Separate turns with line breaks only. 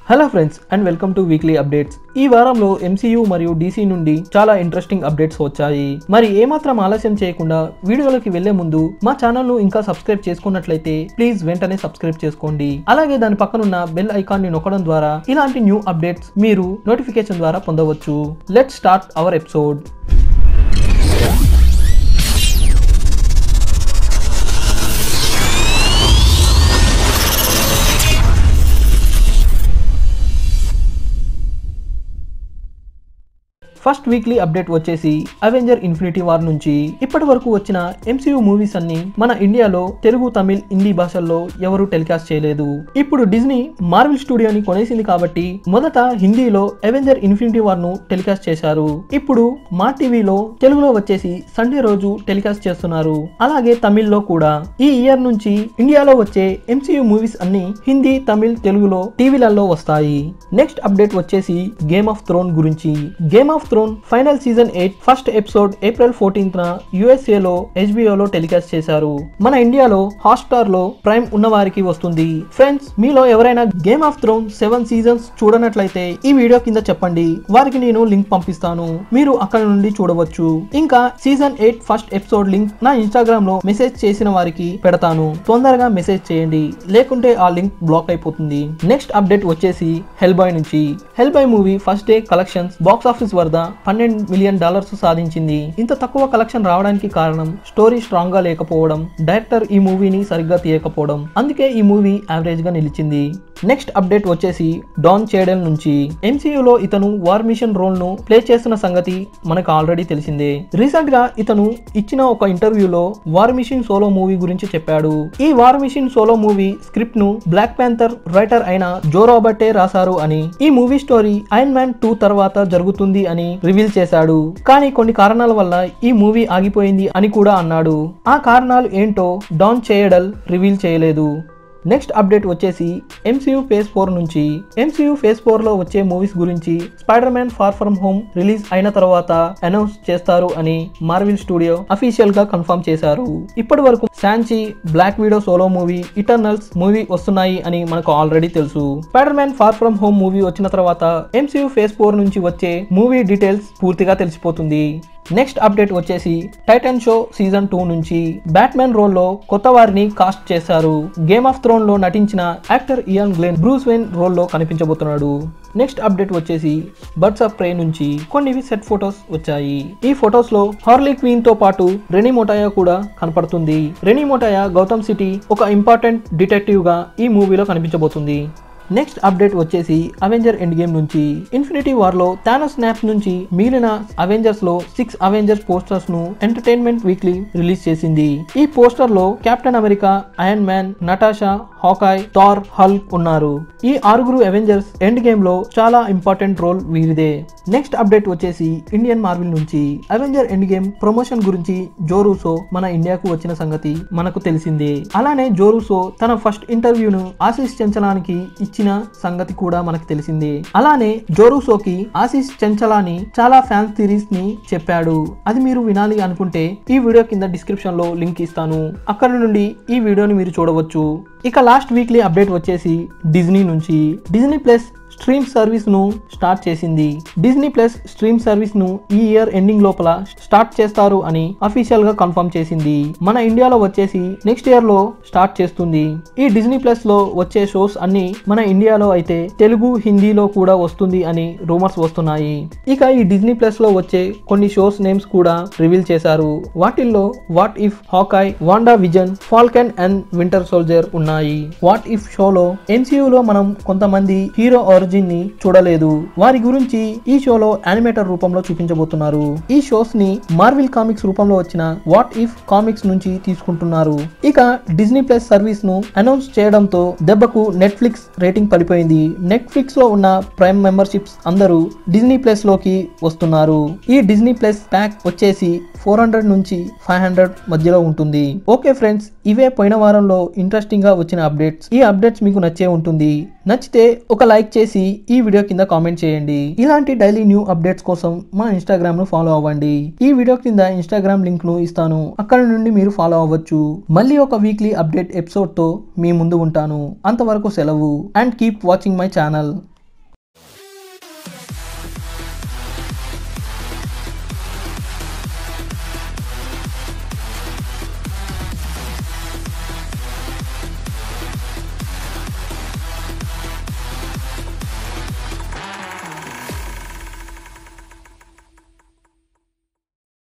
Hello friends and welcome two weekly updates. ఈ వారంలో MCU మరియు DC నుండి చాలా ఇంట్రెస్టింగ్ అప్డేట్స్ వచ్చాయి. మరి ఏమాత్రం ఆలస్యం చేయకుండా వీడియోలోకి వెళ్లే ముందు మా ఛానల్ ను ఇంకా సబ్స్క్రైబ్ చేసుకున్నట్లయితే ప్లీజ్ వెంటనే సబ్స్క్రైబ్ చేసుకోండి. అలాగే దాని పక్కనున్న బెల్ ఐకాన్ ని నొక్కడం ద్వారా ఇలాంటి న్యూ అప్డేట్స్ మీరు నోటిఫికేషన్ ద్వారా పొందవచ్చు. Let's start our episode. First weekly update వచ్చేసి అవెంజర్ ఇన్ఫినిటీ వార్ నుంచి ఇప్పటి వరకు వచ్చిన MCU మూవీస్ అన్ని మన ఇండియాలో తెలుగు, తమిళ్, హిందీ భాషల్లో ఎవరు టెలికాస్ట్ చేయలేదు. ఇప్పుడు డిజ్నీ మార్వెల్ స్టూడియోని కొనేసింది కాబట్టి మొదట హిందీలో అవెంజర్ ఇన్ఫినిటీ వార్ ను టెలికాస్ట్ చేశారు. ఇప్పుడు మా టీవీలో తెలుగులో వచ్చేసి సండే రోజు టెలికాస్ట్ చేస్తున్నారు. అలాగే తమిళ్లో కూడా. ఈ ఇయర్ నుంచి ఇండియాలో వచ్చే MCU మూవీస్ అన్ని హిందీ, తమిళ్, తెలుగులో టీవీలలో వస్తాయి. నెక్స్ట్ అప్డేట్ వచ్చేసి గేమ్ ఆఫ్ థ్రోన్ గురించి. Game of Throne final season 8 first episode April 14th USA లో HBO లో టెలికాస్ట్ చేశారు. మన ఇండియాలో హాట్స్టార్ లో ప్రైమ్ ఉన్న వారికి వస్తుంది. ఫ్రెండ్స్, మీలో ఎవరైనా గేమ్ ఆఫ్ థ్రోన్ 7 సీజన్స్ చూడనట్లయితే ఈ వీడియో కింద చెప్పండి, వారికి నేను లింక్ పంపిస్తాను, మీరు అక్కడ నుండి చూడవచ్చు. ఇంకా సీజన్ 8 ఫస్ట్ ఎపిసోడ్ లింక్ నా ఇన్స్టాగ్రామ్ లో మెసేజ్ చేసిన వారికి పెడతాను, తొందరగా మెసేజ్ చేయండి, లేకుంటే ఆ లింక్ బ్లాక్ అయిపోతుంది. నెక్స్ట్ అప్డేట్ వచ్చేసి హెల్ బాయ్ నుంచి. Hellboy movie first day collections box office వద్ద $12 మిలియన్ సాధించింది. ఇంత తక్కువ కలెక్షన్ రావడానికి కారణం స్టోరీ స్ట్రాంగ్ గా లేకపోవడం, డైరెక్టర్ ఈ మూవీని సరిగ్గా తీయకపోవడం, అందుకే ఈ మూవీ యావరేజ్ గా నిలిచింది. నెక్స్ట్ అప్డేట్ వచ్చేసి డాన్ చేడెల్ నుంచి. MCU లో ఇతను వార్ మిషన్ రోల్ ను ప్లే చేస్తున్న సంగతి మనకు ఆల్రెడీ తెలిసిందే. రీసెంట్ గా ఇతను ఇచ్చిన ఒక ఇంటర్వ్యూలో వార్ మిషన్ సోలో మూవీ గురించి చెప్పాడు. ఈ వార్ మిషన్ సోలో మూవీ స్క్రిప్ట్ ను బ్లాక్ ప్యాంథర్ రైటర్ అయిన జో రాబర్టే రాశారు అని, ఈ మూవీ స్టోరీ ఐరన్ మ్యాన్ 2 తర్వాత జరుగుతుంది అని రివీల్ చేశాడు. కానీ కొన్ని కారణాల వల్ల ఈ మూవీ ఆగిపోయింది అని కూడా అన్నాడు. ఆ కారణాలు ఏంటో డాన్ చేయడల్ రివీల్ చేయలేదు. నెక్స్ట్ అప్డేట్ వచ్చేసి MCU ఫేజ్ 4 నుంచి. MCU ఫేజ్ 4 లో వచ్చే మూవీస్ గురించి Spider Man Far From Home release అయిన తర్వాత అనౌన్స్ చేస్తారు అని మార్వెల్ స్టూడియో అఫీషియల్ గా కన్ఫర్మ్ చేశారు. ఇప్పటి వరకు Shang Chi, Black Widow solo movie, Eternals movie వస్తున్నాయి అని మనకు ఆల్రెడీ తెలుసు. Spider Man Far From Home movie వచ్చిన తర్వాత MCU ఫేజ్ 4 నుంచి వచ్చే మూవీ డీటెయిల్స్ పూర్తిగా తెలిసిపోతుంది. నెక్స్ట్ అప్డేట్ వచ్చేసి టైటన్ షో సీజన్ 2 నుంచి బ్యాట్మెన్ రోల్ లో కొత్త వారిని కాస్ట్ చేశారు. గేమ్ ఆఫ్ థ్రోన్ లో నటించిన actor Iain Glen Bruce Wayne role లో కనిపించబోతున్నాడు. నెక్స్ట్ అప్డేట్ వచ్చేసి బర్డ్స్ ఆఫ్ ప్రే నుంచి కొన్ని సెట్ ఫొటోస్ వచ్చాయి. ఈ ఫొటోస్ లో హార్లీ క్వీన్ తో పాటు రెనీ మోటాయా కూడా కనపడుతుంది. రెనీ మోటాయా గౌతమ్ సిటీ ఒక ఇంపార్టెంట్ డిటెక్టివ్ గా ఈ మూవీలో కనిపించబోతుంది. నెక్స్ట్ అప్డేట్ వచ్చేసి అవెంజర్ ఎండ్ గేమ్ నుంచి. ఇన్ఫినిటీ వార్ లో థానోస్ స్నాప్ నుంచి మిగిలిన అవెంజర్స్ లో 6 అవెంజర్స్ పోస్టర్స్ ను ఎంటర్టైన్మెంట్ వీక్లీ రిలీజ్ చేసింది. ఈ పోస్టర్ లో Captain America, Iron Man, Natasha, Hawkeye, Thor, Hulk ఉన్నారు. ఈ 6 అవెంజర్స్ ఎండ్ గేమ్ లో చాలా ఇంపార్టెంట్ రోల్ వీరిదే. నెక్స్ట్ అప్డేట్ వచ్చేసి ఇండియన్ మార్వెల్ నుంచి. అవెంజర్ ఎండ్ గేమ్ ప్రమోషన్ గురించి జో రూసో మన ఇండియాకు వచ్చిన సంగతి మనకు తెలిసిందే. అలానే జో రూసో తన ఫస్ట్ ఇంటర్వ్యూను ఆశీష్ చంచలానికి ఇచ్చిన సంగతి కూడా మనకు తెలిసిందే. అలానే జో రూసోకి ఆశీష్ చంచలాని చాలా ఫ్యాన్స్ థియరీస్ ని చెప్పాడు. అది మీరు వినాలి అనుకుంటే ఈ వీడియో కింద డిస్క్రిప్షన్ లో లింక్ ఇస్తాను, అక్కడ నుండి ఈ వీడియోని మీరు చూడవచ్చు. ఇక లాస్ట్ వీక్లీ అప్డేట్ వచ్చేసి డిజ్నీ నుంచి. డిజ్నీ ప్లస్ స్ట్రీమ్ సర్వీస్ ను స్టార్ట్ చేసింది. డిజ్నీ ప్లస్ స్ట్రీమ్ సర్వీస్ ను ఈ ఇయర్ ఎండింగ్ లోపల స్టార్ట్ చేస్తారు అని అఫీషియల్ గా కన్ఫర్మ్ చేసింది. మన ఇండియాలో వచ్చేసి నెక్స్ట్ ఇయర్ లో స్టార్ట్ చేస్తుంది. ఈ డిజ్నీ ప్లస్ లో వచ్చే షోస్ అన్ని మన ఇండియాలో అయితే తెలుగు, హిందీలో కూడా వస్తుంది అని రూమర్స్ వస్తున్నాయి. ఇక ఈ డిజ్నీ ప్లస్ లో వచ్చే కొన్ని షోస్ నేమ్స్ కూడా రివీల్ చేశారు. వాటిల్లో what if, Hawkeye, Wanda vision, Falcon and winter soldier ఉన్నాయి. వాట్ ఇఫ్ షోలో MCU లో మనం కొంతమంది హీరో ఒరిజిన్ ని చూడలేదు, వారి గురించి ఈ షోలో యానిమేటర్ రూపంలో చూపించబోతున్నారు. ఈ షోస్ ని మార్వెల్ కామిక్స్ రూపంలో వచ్చిన వాట్ ఇఫ్ కామిక్స్ నుంచి తీసుకుంటున్నారు. ఇక డిజ్నీ ప్లస్ సర్వీస్ ను అనౌన్స్ చేయడంతో దెబ్బకు నెట్ఫ్లిక్స్ రేటింగ్ పడిపోయింది. నెట్ఫ్లిక్స్ లో ఉన్న ప్రైమ్ మెంబర్షిప్స్ అందరూ డిజ్నీ ప్లస్ లోకి వస్తున్నారు. ఈ డిజ్నీ ప్లస్ ప్యాక్ వచ్చేసి 400 నుంచి 500 మధ్యలో ఉంటుంది. ఓకే ఫ్రెండ్స్, ఇవే పోయిన వారంలో ఇంట్రెస్టింగ్ గా వచ్చిన అప్డేట్స్. ఈ అప్డేట్స్ మీకు నచ్చే ఉంటుంది. నచ్చితే ఒక లైక్ చేసి ఈ వీడియో కింద కామెంట్ చేయండి. ఇలాంటి డైలీ న్యూ అప్డేట్స్ కోసం మా ఇన్స్టాగ్రామ్ ను ఫాలో అవ్వండి. ఈ వీడియో కింద ఇన్స్టాగ్రామ్ లింక్ ను ఇస్తాను, అక్కడ నుండి మీరు ఫాలో అవ్వచ్చు. మళ్ళీ ఒక వీక్లీ అప్డేట్ ఎపిసోడ్ తో మీ ముందు ఉంటాను. అంతవరకు సెలవు. And keep watching my channel.